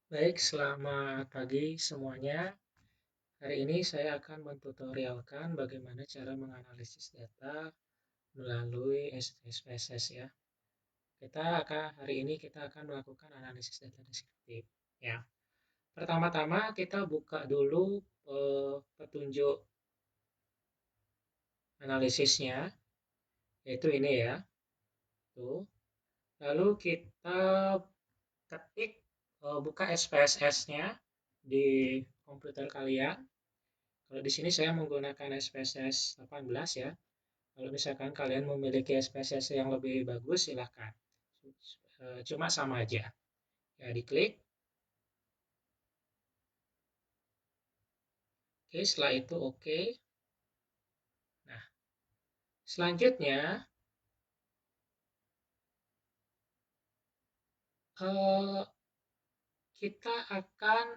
Baik, selamat pagi semuanya. Hari ini saya akan mentutorialkan bagaimana cara menganalisis data melalui SPSS ya. Hari ini kita akan melakukan analisis data deskriptif ya. Pertama-tama kita buka dulu petunjuk analisisnya, yaitu ini ya. Tuh. Lalu kita ketik buka SPSS-nya di komputer kalian. Kalau di sini saya menggunakan SPSS 18 ya. Kalau misalkan kalian memiliki SPSS yang lebih bagus, silahkan. Cuma sama aja. Ya, diklik. Oke, setelah itu oke. Nah, selanjutnya eh, kita akan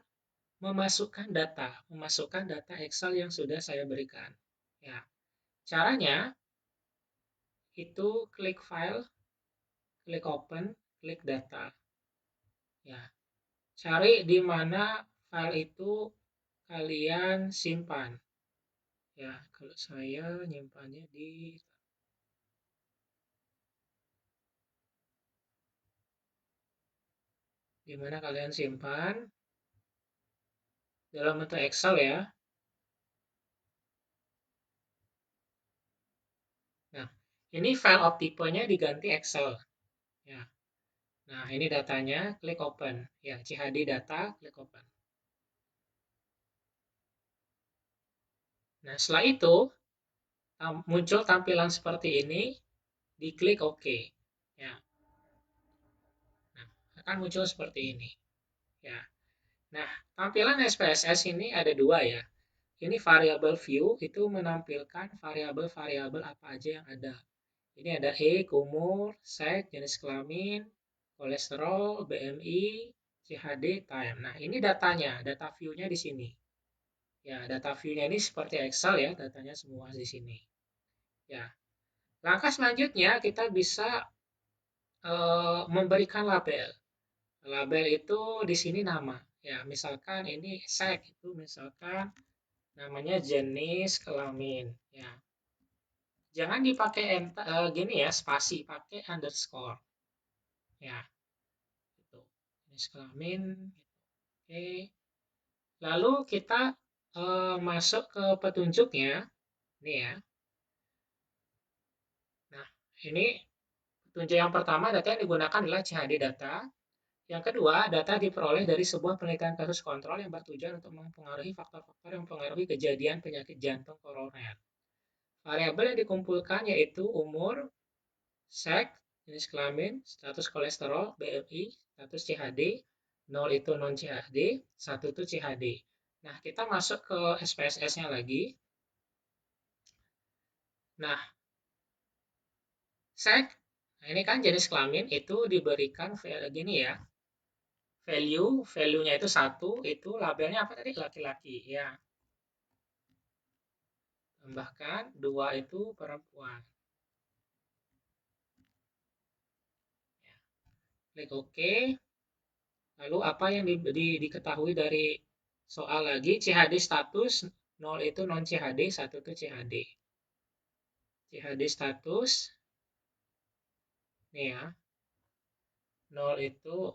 memasukkan data Excel yang sudah saya berikan. Ya, caranya itu klik file, klik open, klik data. Ya, cari di mana file itu kalian simpan. Ya, kalau saya nyimpannya di mana kalian simpan dalam bentuk Excel ya. Nah, ini file of tipenya diganti Excel. Ya. Nah, ini datanya, klik open. Ya, CHD data, klik open. Nah, setelah itu muncul tampilan seperti ini, diklik OK. Ya. Nah, akan muncul seperti ini. Ya. Nah, tampilan SPSS ini ada dua ya. Ini variable view itu menampilkan variabel-variabel apa aja yang ada. Ini ada umur, seks, jenis kelamin, kolesterol, BMI, CHD, time. Nah, ini datanya, data view-nya di sini. Ya, data view-nya ini seperti Excel ya, datanya semua di sini. Ya, langkah selanjutnya kita bisa memberikan label. Label itu di sini nama. Ya, misalkan ini seks itu misalkan namanya jenis kelamin. Ya, jangan dipakai gini ya, spasi, pakai underscore. Ya, itu. Jenis kelamin. Oke. Lalu kita masuk ke petunjuknya. Ini ya. Nah, ini petunjuk yang pertama data yang digunakan adalah CHD data. Yang kedua, data diperoleh dari sebuah penelitian kasus kontrol yang bertujuan untuk mempengaruhi faktor-faktor yang mempengaruhi kejadian penyakit jantung koroner. Variabel yang dikumpulkan yaitu umur, seks, jenis kelamin, status kolesterol, BMI, status CHD, 0 itu non CHD, 1 itu CHD. Nah, kita masuk ke SPSS-nya lagi. Nah, seks, nah ini kan jenis kelamin itu diberikan gini ya, value-nya itu 1, itu labelnya apa tadi? Laki-laki ya. Tambahkan 2 itu perempuan. Ya. Klik OK. Lalu apa yang diketahui dari soal lagi? CHD status 0 itu non CHD, 1 itu CHD. CHD status nih ya. 0 itu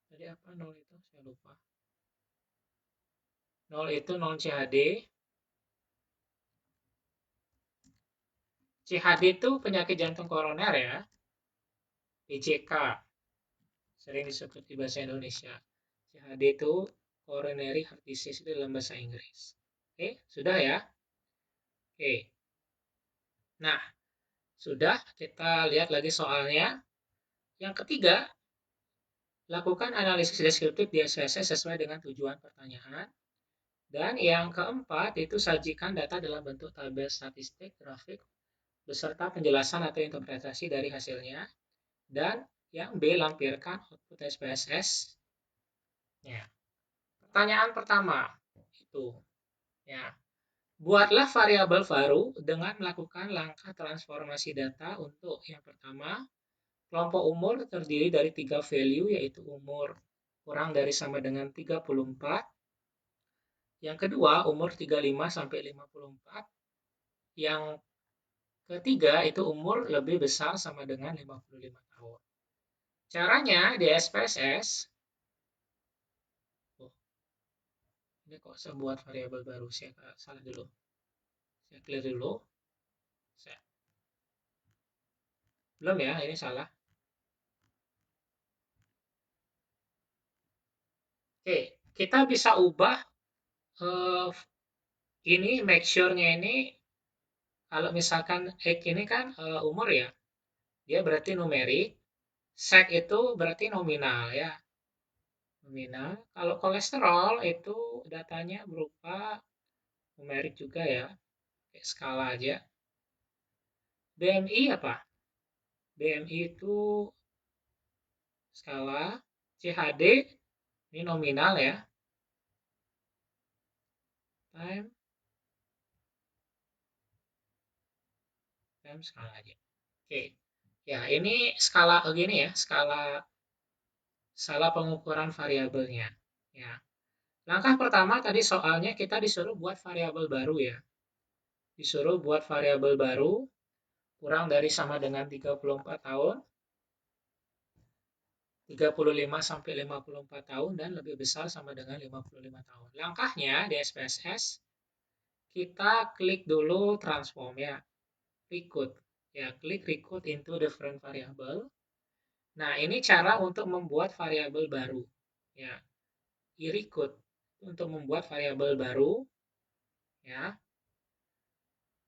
tadi apa? 0 itu saya lupa. 0 itu non CHD. CHD itu penyakit jantung koroner ya. PJK. Sering disebut di bahasa Indonesia. CHD itu coronary heart disease itu dalam bahasa Inggris. Oke, sudah ya. Oke. Nah, sudah kita lihat lagi soalnya. Yang ketiga, lakukan analisis deskriptif di SPSS sesuai dengan tujuan pertanyaan. Dan yang keempat, itu sajikan data dalam bentuk tabel statistik, grafik, beserta penjelasan atau interpretasi dari hasilnya. Dan yang B, lampirkan output SPSS. Ya. Pertanyaan pertama, itu. Ya. Buatlah variabel baru dengan melakukan langkah transformasi data untuk yang pertama, kelompok umur terdiri dari 3 value yaitu umur, kurang dari sama dengan 34. Yang kedua, umur 35 sampai 54. Yang ketiga, itu umur lebih besar sama dengan 55 tahun. Caranya di SPSS, oh, ini kok saya buat variabel baru, saya salah dulu. Saya clear dulu. Belum ya, ini salah. Oke, kita bisa ubah ini make sure-nya ini kalau misalkan X ini kan umur ya, dia berarti numerik, sek itu berarti nominal ya. Nominal. Kalau kolesterol itu datanya berupa numerik juga ya, kayak skala aja. BMI apa? BMI itu skala, CHD ini nominal ya, time skala aja. Oke, ya ini skala begini ya, skala pengukuran variabelnya. Ya, langkah pertama tadi soalnya kita disuruh buat variabel baru ya. Disuruh buat variabel baru kurang dari sama dengan 34 tahun, 35 sampai 54 tahun dan lebih besar sama dengan 55 tahun. Langkahnya di SPSS kita klik dulu transform ya. Recode. Ya, klik recode into different variable. Nah, ini cara untuk membuat variabel baru. Ya, i-recode untuk membuat variabel baru ya.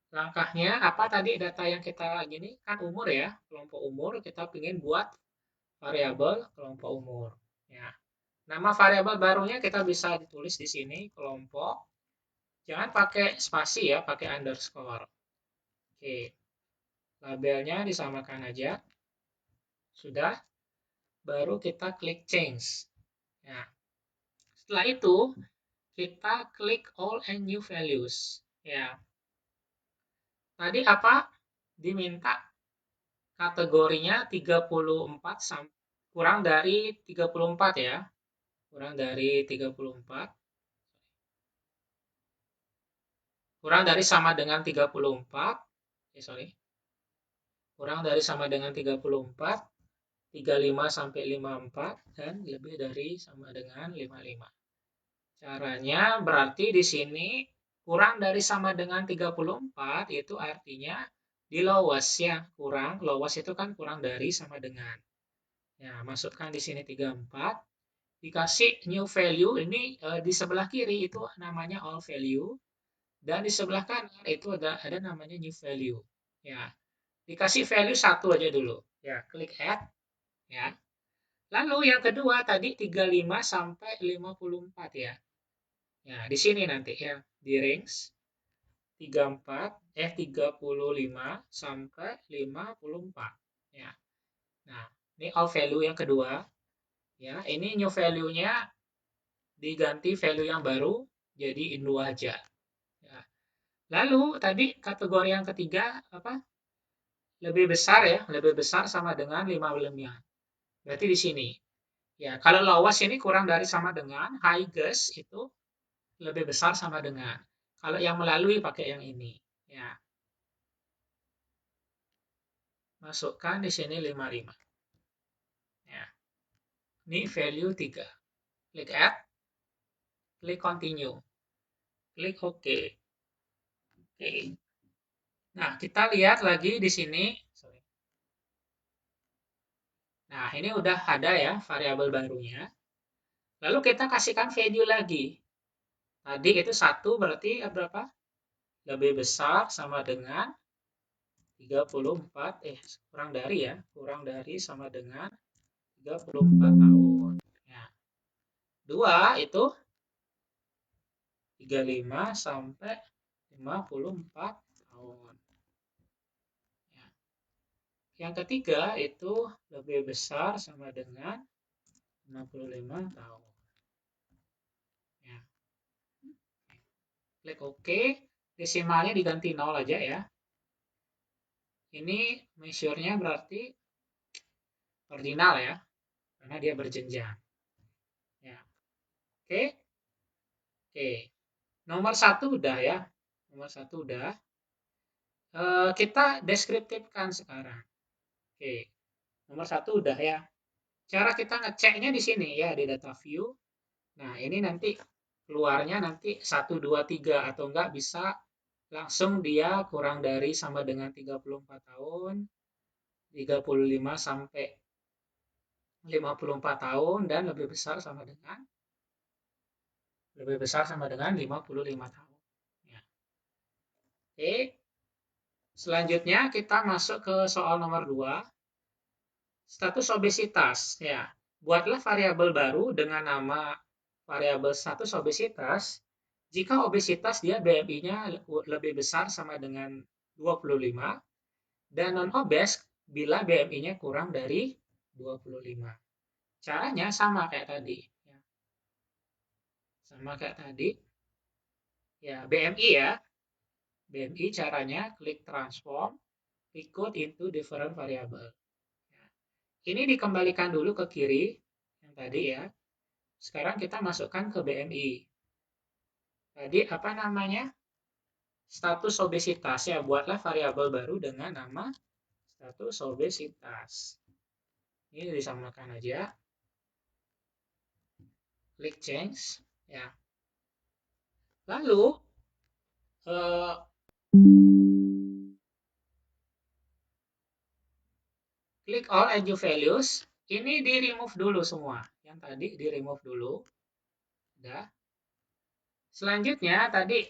Langkahnya apa tadi data yang kita gini kan umur ya, kelompok umur kita ingin buat variabel kelompok umur ya. Nama variabel barunya kita bisa ditulis di sini kelompok. Jangan pakai spasi ya, pakai underscore. Oke. Labelnya disamakan aja. Sudah. Baru kita klik change. Ya. Setelah itu kita klik all and new values. Ya. Tadi apa? Diminta kategorinya 34 kurang dari 34 ya. Kurang dari 34. Kurang dari sama dengan 34. Sorry. Kurang dari sama dengan 34, 35 sampai 54 dan lebih dari sama dengan 55. Caranya berarti di sini kurang dari sama dengan 34 itu artinya di lowest ya, kurang. Lowest itu kan kurang dari sama dengan. Ya, masukkan di sini 34. Dikasih new value ini di sebelah kiri itu namanya all value dan di sebelah kanan itu ada namanya new value. Ya. Dikasih value 1 aja dulu. Ya, klik add ya. Lalu yang kedua tadi 35 sampai 54 ya. Ya, di sini nanti ya, di range 35 sampai 54 ya. Nah, ini all value yang kedua. Ya, ini new value-nya diganti value yang baru jadi Indo aja. Ya. Lalu tadi kategori yang ketiga apa? Lebih besar ya, lebih besar sama dengan 55. Berarti di sini. Ya, kalau lowest ini kurang dari sama dengan, highest itu lebih besar sama dengan. Kalau yang melalui pakai yang ini. Ya. Masukkan di sini 55. Ya. Ini value 3. Klik add. Klik continue. Klik OK. Oke. Nah, kita lihat lagi di sini. Nah, ini udah ada ya variabel barunya. Lalu kita kasihkan value lagi. Tadi itu 1 berarti berapa? Lebih besar sama dengan 34, kurang dari ya. Kurang dari sama dengan 34 tahun. Ya. 2 itu 35 sampai 54 tahun. Ya. Yang ketiga itu lebih besar sama dengan 55 tahun. Ya. Klik OK. Desimalnya diganti 0 aja ya. Ini measure-nya berarti ordinal ya. Karena dia berjenjang. Oke, oke. Nomor 1 udah ya. Nomor 1 udah. Kita deskriptifkan sekarang. Oke, nomor 1 udah ya. Cara kita ngeceknya di sini ya, di data view. Nah, ini nanti keluarnya nanti 1, 2, 3 atau enggak bisa langsung dia kurang dari sama dengan 34 tahun, 35 sampai 54 tahun, dan lebih besar sama dengan 55 tahun. Ya. Oke, selanjutnya kita masuk ke soal nomor 2. Status obesitas. Ya, buatlah variabel baru dengan nama variabel status obesitas. Jika obesitas dia BMI-nya lebih besar sama dengan 25 dan non-obes bila BMI-nya kurang dari 25. Caranya sama kayak tadi. Sama kayak tadi. Ya, BMI ya. BMI caranya klik transform, ikut into different variable. Ini dikembalikan dulu ke kiri, yang tadi ya. Sekarang kita masukkan ke BMI. Tadi apa namanya? Status obesitas ya. Buatlah variabel baru dengan nama status obesitas. Ini disamakan aja. Klik change ya. Lalu klik all and new values. Ini di remove dulu semua. Yang tadi di remove dulu. Udah. Selanjutnya tadi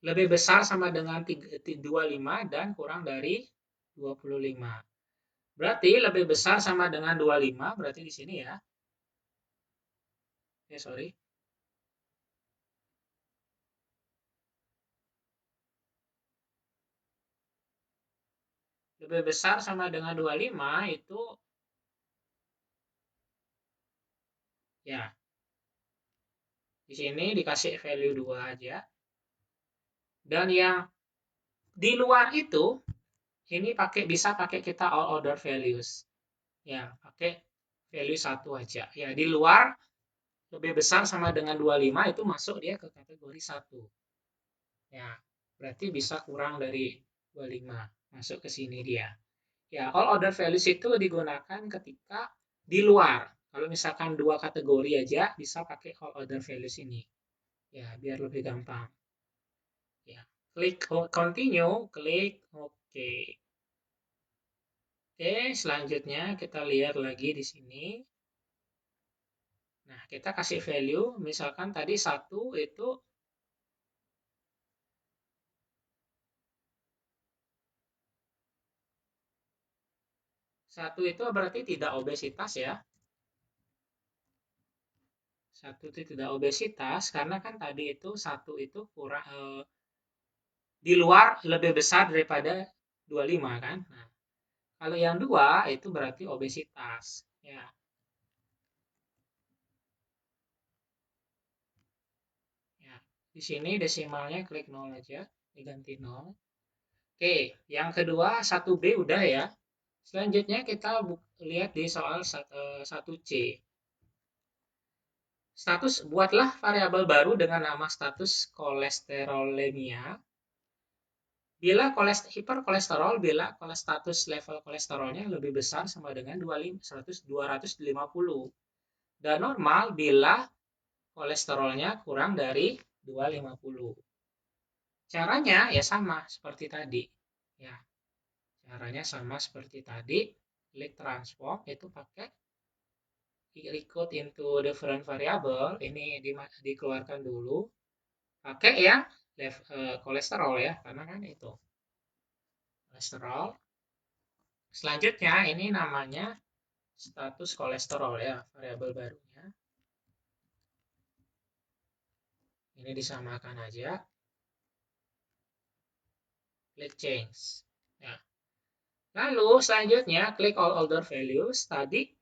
lebih besar sama dengan 25 dan kurang dari 25. Berarti lebih besar sama dengan 25, berarti di sini ya. Sorry. Lebih besar sama dengan 25 itu ya. Di sini dikasih value 2 aja. Dan yang di luar itu ini bisa pakai kita all other values. Ya, pakai value 1 aja. Ya, di luar lebih besar sama dengan 25 itu masuk dia ke kategori 1. Ya, berarti bisa kurang dari 25. Masuk ke sini dia. Ya, all other values itu digunakan ketika di luar. Kalau misalkan 2 kategori aja, bisa pakai all other values ini. Ya, biar lebih gampang. Ya, klik continue, klik OK. Oke, selanjutnya kita lihat lagi di sini. Nah, kita kasih value, misalkan tadi 1 itu berarti tidak obesitas ya. 1 itu tidak obesitas karena kan tadi itu 1 itu kurang di luar lebih besar daripada 25 kan. Nah, kalau yang 2 itu berarti obesitas ya. Ya, di sini desimalnya klik 0 aja, diganti 0. Oke, yang kedua 1B udah ya. Selanjutnya kita lihat di soal 1C. Status, buatlah variabel baru dengan nama status kolesterolemia. Bila hiperkolesterol, bila status level kolesterolnya lebih besar sama dengan 250. Dan normal bila kolesterolnya kurang dari 250. Caranya ya sama seperti tadi. Ya, caranya sama seperti tadi. Klik transform itu pakai ikut into different variable. Ini dikeluarkan dulu. Pakai yang kolesterol ya, karena kan itu kolesterol. Selanjutnya ini namanya status kolesterol ya, variabel barunya. Ini disamakan aja. Klik change. Ya. Lalu selanjutnya klik all other values. Tadi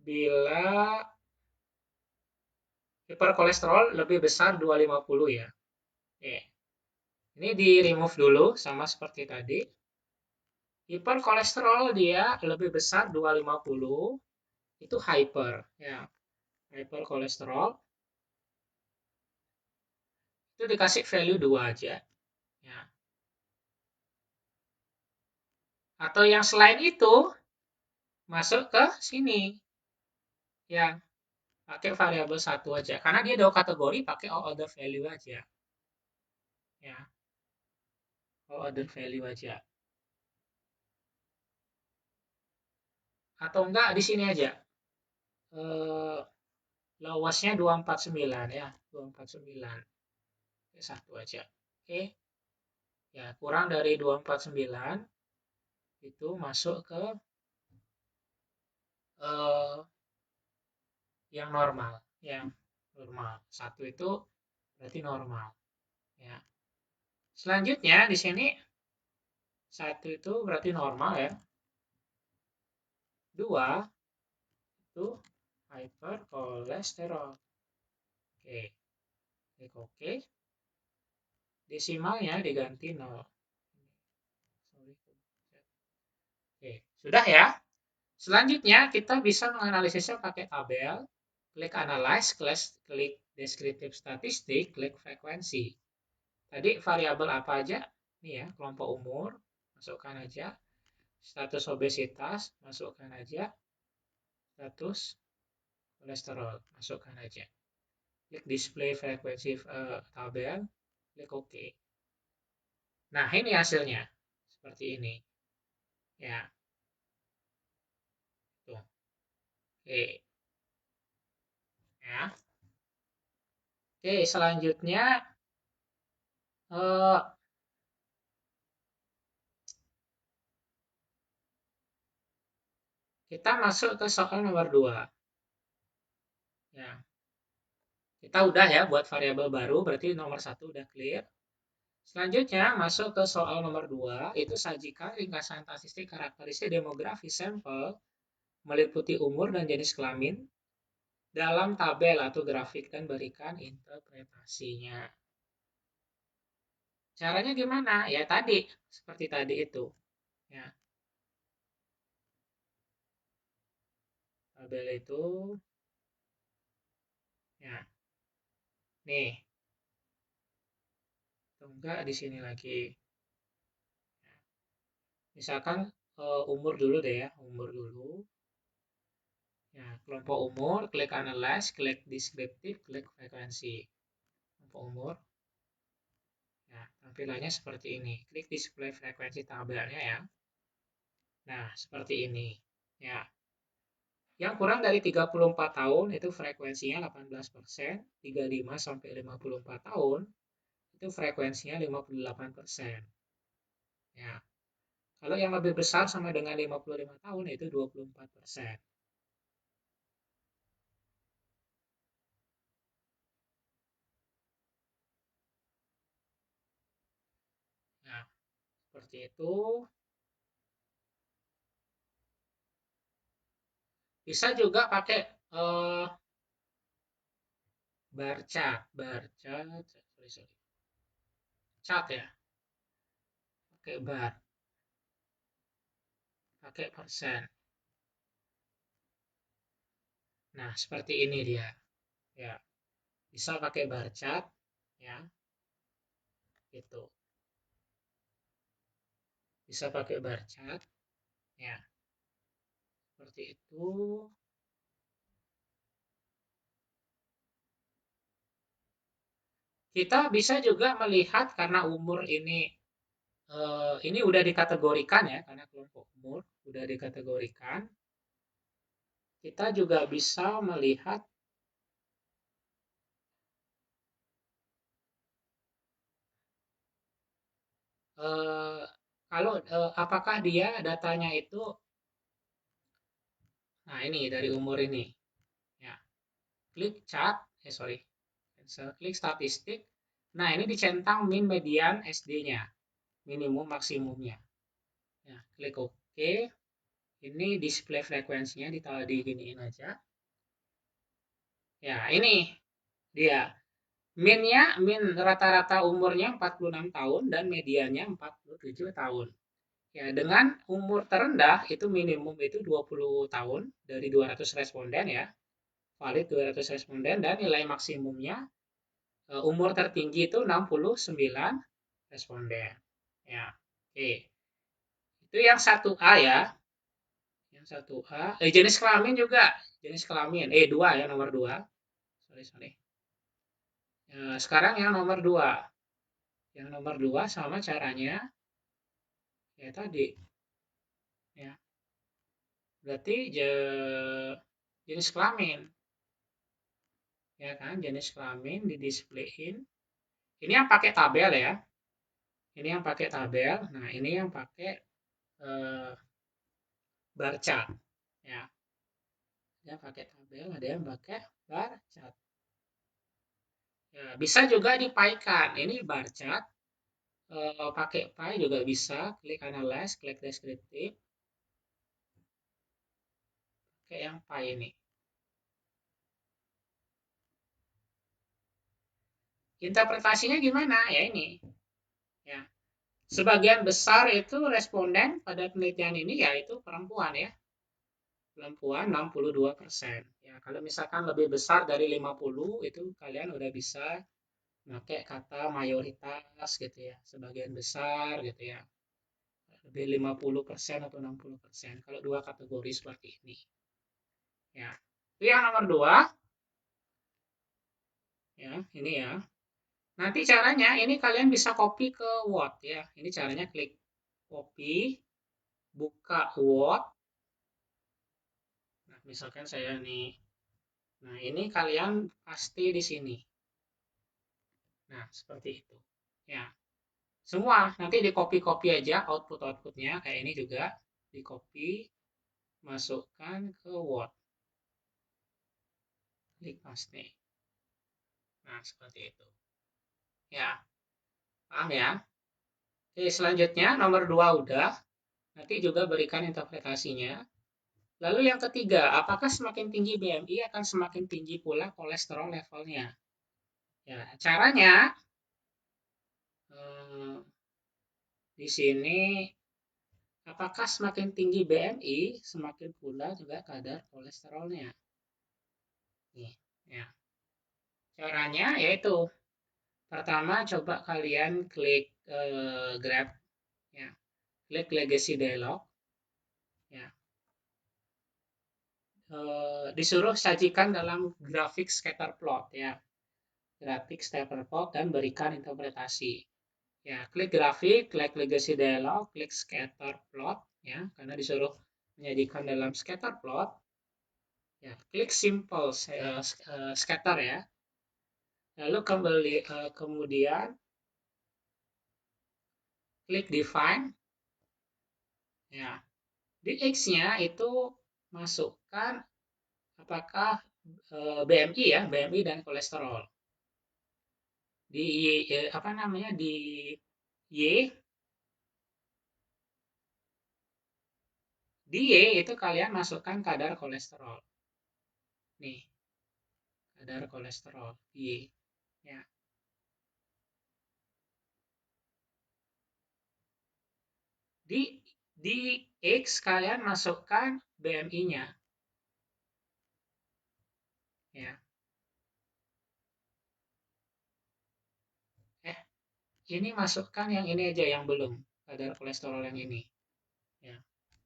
bila hiperkolesterol lebih besar 250 ya. Oke. Ini di remove dulu sama seperti tadi. Hiperkolesterol dia lebih besar 250, itu hyper ya. Hyperkolesterol itu dikasih value 2 aja ya. Atau yang selain itu masuk ke sini ya, pakai variabel 1 aja karena dia dua kategori, pakai all other value aja ya, all other value aja. Atau enggak di sini aja, eh, lowestnya 249 ya, 249, satu aja. Oke ya, kurang dari 249 itu masuk ke eh, yang normal, yang normal. Satu itu berarti normal ya. Selanjutnya di sini satu itu berarti normal ya. Dua itu hyperkolesterol. Oke, klik oke. Desimalnya diganti 0. Oke, sudah ya. Selanjutnya kita bisa menganalisisnya pakai tabel. Klik analyze, klik descriptive statistik, klik frekuensi. Tadi variabel apa aja? Ini ya, kelompok umur, masukkan aja. Status obesitas, masukkan aja. Status kolesterol, masukkan aja. Klik display frekuensi tabel, klik OK. Nah, ini hasilnya. Seperti ini. Ya. Tuh. Oke. Ya. Oke, selanjutnya eh, kita masuk ke soal nomor 2. Ya. Kita udah ya buat variabel baru, berarti nomor 1 udah clear. Selanjutnya masuk ke soal nomor 2, itu sajikan ringkasan statistik karakteristik demografi sampel meliputi umur dan jenis kelamin dalam tabel atau grafik dan berikan interpretasinya. Caranya gimana? Ya tadi, seperti tadi itu. Ya. Tabel itu, ya. Nih, atau enggak di sini lagi. Misalkan umur dulu deh ya, umur dulu. Ya, kelompok umur, klik analyze, klik deskriptif, klik frekuensi. Kelompok umur. Ya, tampilannya seperti ini. Klik display frekuensi tabelnya ya. Nah, seperti ini. Ya. Yang kurang dari 34 tahun itu frekuensinya 18%, 35 sampai 54 tahun itu frekuensinya 58%. Ya. Kalau yang lebih besar sama dengan 55 tahun itu 24%. Nah, seperti itu. Bisa juga pakai bar chart, chart ya, pakai bar, pakai persen. Nah, seperti ini dia. Ya, bisa pakai bar chart ya. Itu. Bisa pakai bar chart ya. Seperti itu. Kita bisa juga melihat karena umur ini udah dikategorikan ya, karena kelompok umur udah dikategorikan. Kita juga bisa melihat kalau apakah dia datanya itu, nah ini dari umur ini ya, klik chart, klik statistik. Nah ini dicentang min median SD-nya, minimum maksimumnya ya, klik OK. Ini display frekuensinya diginiin aja ya. Ini dia min rata-rata umurnya 46 tahun dan mediannya 47 tahun. Ya, dengan umur terendah itu minimum itu 20 tahun dari 200 responden ya, valid 200 responden dan nilai maksimumnya umur tertinggi itu 69 responden. Ya, oke. Itu yang 1A ya. Yang 1A, jenis kelamin juga, jenis kelamin. Dua ya, nomor 2. Sorry. Sekarang yang nomor 2. Yang nomor 2 sama caranya ya tadi ya. Berarti jenis kelamin ya kan, jenis kelamin di displeyin. Ini yang pakai tabel ya. Ini yang pakai tabel. Nah, ini yang pakai eh, bar chart ya. Ada yang pakai tabel, ada yang pakai bar chart. Ya, bisa juga dipaikan. Ini bar chart pakai pie juga bisa. Klik analyze, klik deskriptif. Kayak yang pie ini. Interpretasinya gimana? Ya ini. Ya. Sebagian besar itu responden pada penelitian ini yaitu perempuan ya. Perempuan 62%. Ya, kalau misalkan lebih besar dari 50 itu kalian udah bisa pakai kata mayoritas gitu ya. Sebagian besar gitu ya. Lebih 50% atau 60%. Kalau dua kategori seperti ini. Ya. Itu yang nomor 2. Ya, ini ya. Nanti caranya ini kalian bisa copy ke Word ya. Ini caranya klik copy, buka Word. Nah, misalkan saya nih. Nah, ini kalian pasti di sini. Nah, seperti itu. Ya, semua nanti di copy-copy aja output-outputnya kayak ini juga di copy, masukkan ke Word. Klik paste. Nah, seperti itu. Ya, paham ya? Oke, selanjutnya nomor 2 udah. Nanti juga berikan interpretasinya. Lalu yang ketiga, apakah semakin tinggi BMI akan semakin tinggi pula kolesterol levelnya? Ya, caranya di sini apakah semakin tinggi BMI, semakin pula juga kadar kolesterolnya. Nih, ya. Caranya yaitu pertama coba kalian klik grab ya. Klik legacy dialog ya. Disuruh sajikan dalam grafik scatter plot ya. Grafik scatter plot dan berikan interpretasi. Ya, klik grafik, klik legacy dialog, klik scatter plot ya, karena disuruh menyajikan dalam scatter plot. Ya, klik simple scatter ya. Lalu kemudian klik define. Ya, di X-nya itu masukkan apakah BMI ya, BMI dan kolesterol. Di apa namanya di Y di Y itu kalian masukkan kadar kolesterol. Nih, kadar kolesterol Y ya. Di X kalian masukkan BMI-nya. Ya. Ini masukkan yang ini aja yang belum, kadar kolesterol yang ini. Ya.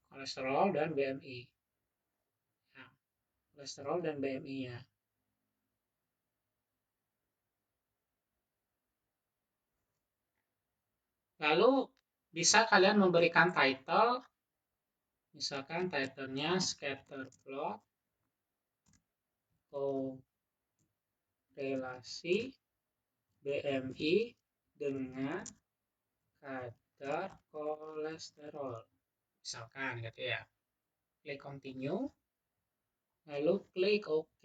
Kolesterol dan BMI. Ya. Kolesterol dan BMI-nya. Lalu bisa kalian memberikan title, misalkan title-nya scatter plot korelasi BMI dengan kadar kolesterol. Misalkan gitu ya. Klik continue, lalu klik OK.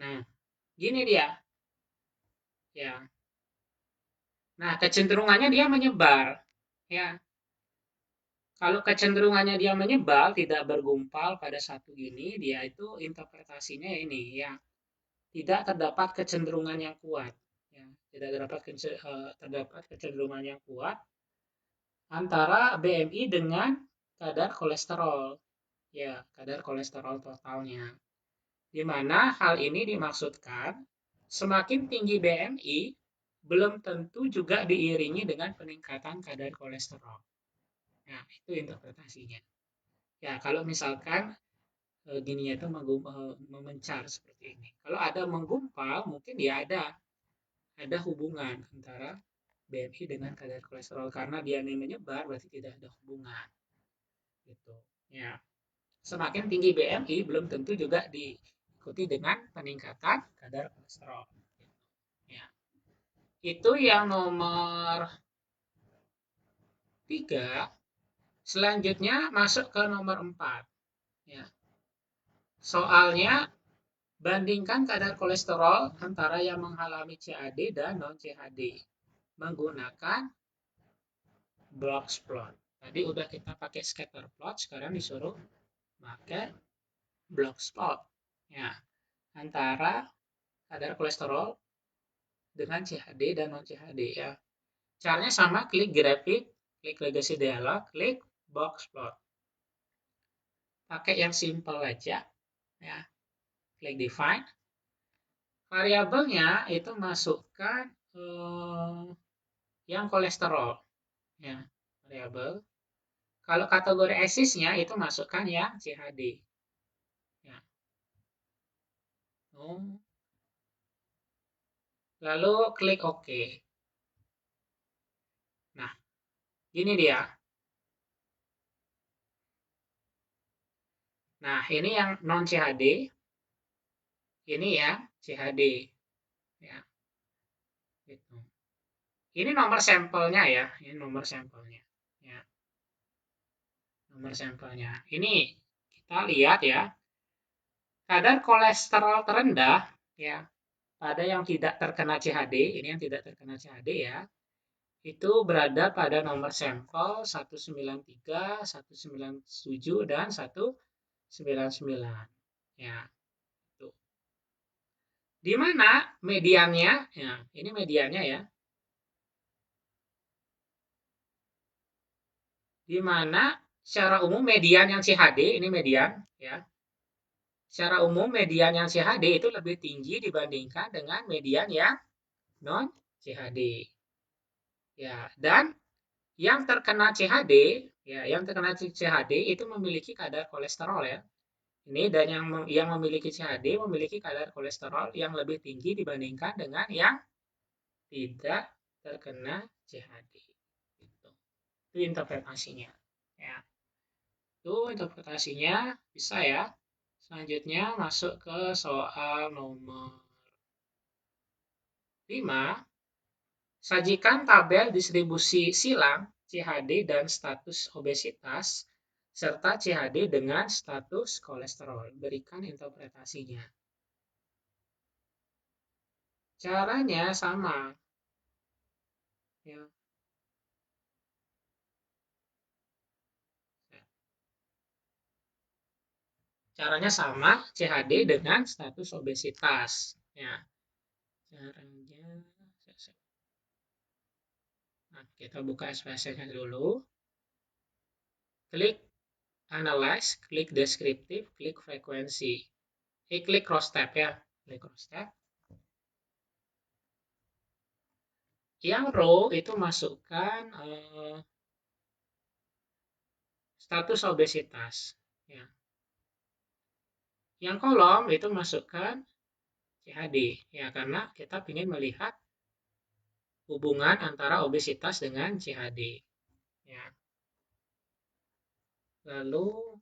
Nah, gini dia. Ya. Nah, kecenderungannya dia menyebar. Ya. Kalau kecenderungannya dia menyebar, tidak bergumpal pada satu gini, dia itu interpretasinya ini ya. Tidak terdapat kecenderungan yang kuat. Ya, terdapat kecenderungan yang kuat antara BMI dengan kadar kolesterol. Ya, kadar kolesterol totalnya. Di mana hal ini dimaksudkan semakin tinggi BMI belum tentu juga diiringi dengan peningkatan kadar kolesterol. Nah, itu interpretasinya. Ya, kalau misalkan gini itu memencar seperti ini. Kalau ada menggumpal, mungkin ya ada hubungan antara BMI dengan kadar kolesterol karena dia menyebar berarti tidak ada hubungan. Gitu. Ya. Semakin tinggi BMI belum tentu juga diikuti dengan peningkatan kadar kolesterol. Ya. Itu yang nomor 3. Selanjutnya masuk ke nomor 4. Ya. Soalnya bandingkan kadar kolesterol antara yang mengalami CAD dan non-CAD menggunakan box plot. Tadi udah kita pakai scatter plot, sekarang disuruh pakai box plot. Ya, antara kadar kolesterol dengan CHD dan non-CHD ya. Caranya sama, klik grafik, klik legacy dialog, klik box plot. Pakai yang simple aja ya. Klik define. Variabelnya itu masukkan yang kolesterol ya, variabel. Kalau kategori axisnya itu masukkan yang CHD. Ya. Lalu klik OK. Nah, ini dia. Nah, ini yang non CHD. Ini yang CHD. Ya. Gitu. Ini nomor sampelnya ya. Ini nomor sampelnya. Ya. Nomor sampelnya. Ini kita lihat ya. Kadar kolesterol terendah ya pada yang tidak terkena CHD, ini yang tidak terkena CHD ya, itu berada pada nomor sampel 193, 197, dan 199. Ya, itu. Di mana mediannya? Ya, ini mediannya ya. Di mana secara umum median yang CHD, ini median ya. Secara umum median yang CHD itu lebih tinggi dibandingkan dengan median yang non CHD. Ya, dan yang terkena CHD, ya, yang terkena CHD itu memiliki kadar kolesterol ya. Ini dan yang memiliki CHD memiliki kadar kolesterol yang lebih tinggi dibandingkan dengan yang tidak terkena CHD. Gitu. Itu interpretasinya. Ya. Itu interpretasinya bisa ya. Selanjutnya masuk ke soal nomor 5. Sajikan tabel distribusi silang CHD dan status obesitas serta CHD dengan status kolesterol. Berikan interpretasinya. Caranya sama. Ya. Caranya sama, CHD dengan status obesitas. Ya. Caranya, nah, kita buka SPSS-nya dulu. Klik analyze, klik deskriptif, klik frekuensi. Klik cross tab ya. Klik cross tab. Yang row itu masukkan status obesitas. Ya. Yang kolom itu masukkan CHD. Ya, karena kita ingin melihat hubungan antara obesitas dengan CHD. Ya. Lalu,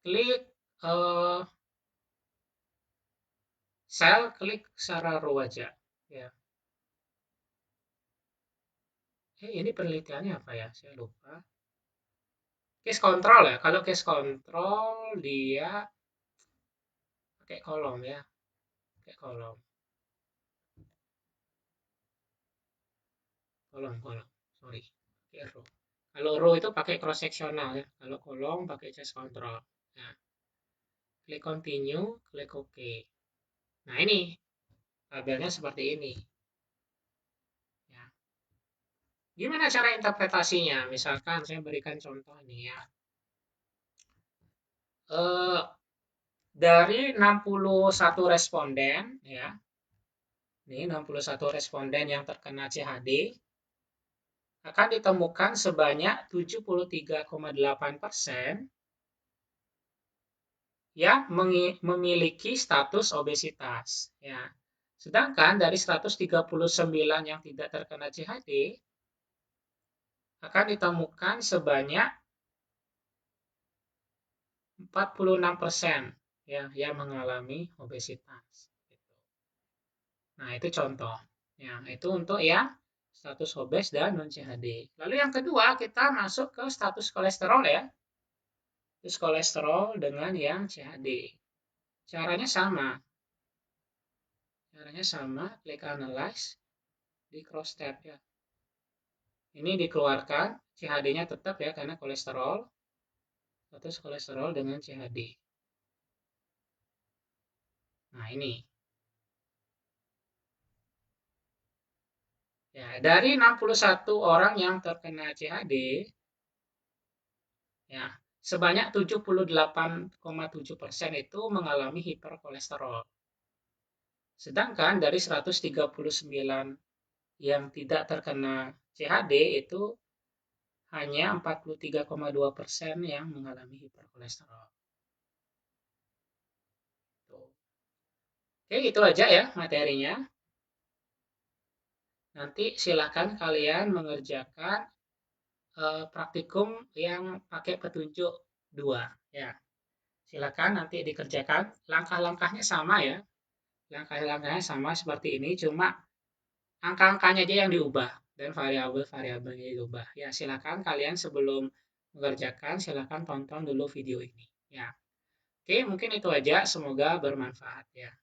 klik sel, klik secara row aja. Ya. Ini penelitiannya apa ya? Saya lupa. Case control ya. Kalau case control dia pakai kolom ya. Pakai kolom. Kolom. Sorry. Pakai row. Kalau row itu pakai cross sectional ya. Kalau kolom pakai case control. Nah. klik continue, klik OK. Nah, ini tabelnya seperti ini. Ya. Gimana cara interpretasinya? Misalkan saya berikan contoh nih ya. Dari 61 responden, ya, ini 61 responden yang terkena CHD, akan ditemukan sebanyak 73,8% yang memiliki status obesitas. Ya. Sedangkan dari 139 yang tidak terkena CHD, akan ditemukan sebanyak 46% ya, yang mengalami obesitas. Nah, itu contoh. Ya, itu untuk yang status obes dan non-CHD. Lalu yang kedua, kita masuk ke status kolesterol ya. Status kolesterol dengan yang CHD. Caranya sama. Klik analyze, di cross tab ya. Ini dikeluarkan, CHD-nya tetap ya, karena kolesterol. Status kolesterol dengan CHD. Nah, ini. Ya, dari 61 orang yang terkena CHD, ya, sebanyak 78,7% itu mengalami hiperkolesterol. Sedangkan dari 139 yang tidak terkena CHD itu hanya 43,2% yang mengalami hiperkolesterol. Oke, itu aja ya materinya. Nanti silakan kalian mengerjakan praktikum yang pakai petunjuk 2 ya. Silakan nanti dikerjakan. Langkah-langkahnya sama ya. Langkah-langkahnya sama seperti ini, cuma angka-angkanya aja yang diubah dan variabel-variabelnya diubah. Ya, silakan kalian sebelum mengerjakan silakan tonton dulu video ini ya. Oke, mungkin itu aja. Semoga bermanfaat ya.